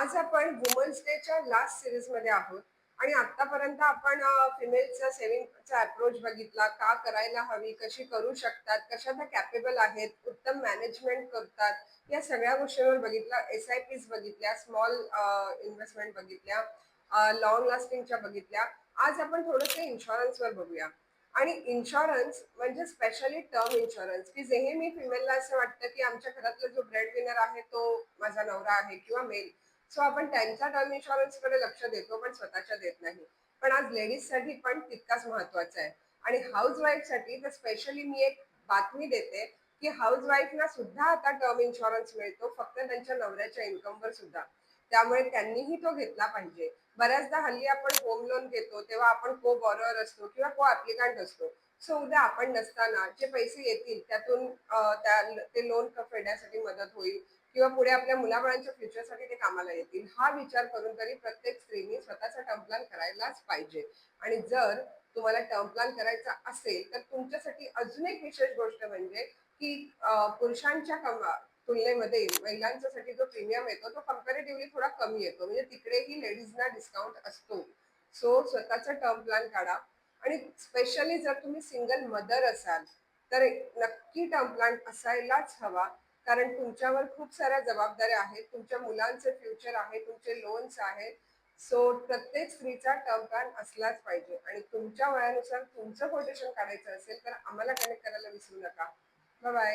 आज आपण वुमन्स डेच्या लास्ट सीरीज मध्ये आहोत आणि आतापर्यंत आपण फिमेलचा सेव्हिंगचा अप्रोच बघितला, का करायला हवी, कशी करू शकतात, कशा त्या कॅपेबल आहेत, उत्तम मॅनेजमेंट करतात, या सगळ्या गोष्टींवर बघितलं. SIPs बघितल्या, स्मॉल इन्व्हेस्टमेंट बघितल्या, लॉंग लास्टिंगच्या बघितल्या. आज आपण थोडंसं इन्शुरन्सवर बघूया. आणि इन्शुरन्स म्हणजे स्पेशली टर्म इन्शुरन्स, की जेही मी फिमेलला असं वाटतं की आमच्या घरातला जो ब्रेड विनर आहे तो माझा नवरा आहे किंवा मेल, सो आपण त्यांच्या टर्म इन्शुरन्स कडे लक्ष देतो पण स्वतःच्या देत नाही. पण आज लेडीज साठी पण तितकाच महत्वाचा आहे. आणि हाऊस वाईफ साठी तर स्पेशली मी एक बातमी देते की हाऊस वाईफना सुद्धा आता टर्म इन्शुरन्स मिळतो, फक्त त्यांच्या नवऱ्याच्या इन्कमवर सुद्धा. त्यामुळे त्यांनीही तो घेतला पाहिजे. बऱ्याचदा हल्ली आपण होम लोन घेतो तेव्हा आपण को बॉरोअर असतो किंवा को ऍप्लिकंट असतो. सो उद्या आपण नसताना जे पैसे येतील त्यातून ते लोन फेडण्यासाठी मदत होईल किंवा पुढे आपल्या मुलाबाळांच्या फ्युचरसाठी ते कामाला येतील, हा विचार करून तरी प्रत्येक स्त्रीने स्वतःचा टर्म प्लॅन करायलाच पाहिजे. आणि जर तुम्हाला टर्म प्लॅन करायचा असेल तर तुमच्यासाठी अजून एक विशेष गोष्ट म्हणजे की पुरुषांच्या तुलनेमध्ये महिलांसाठी जो प्रीमियम येतो तो कम्पॅरेटिव्हली थोडा कमी येतो, म्हणजे तिकडेही लेडीजना डिस्काउंट असतो. सो स्वतःचा टर्म प्लॅन काढा. आणि स्पेशली जर तुम्ही सिंगल मदर असाल तर नक्की टर्म प्लॅन असायलाच हवा. कारण तुमच्यावर खूप साऱ्या जबाबदाऱ्या आहेत, तुमच्या मुलांचे फ्युचर आहे, तुमचे लोन्स आहेत. सो प्रत्येक स्त्रीचा टर्म प्लॅन असलाच पाहिजे. आणि तुमच्या वयानुसार तुमचं कोटेशन काढायचं असेल तर आम्हाला कनेक्ट करायला विसरू नका. Bye bye.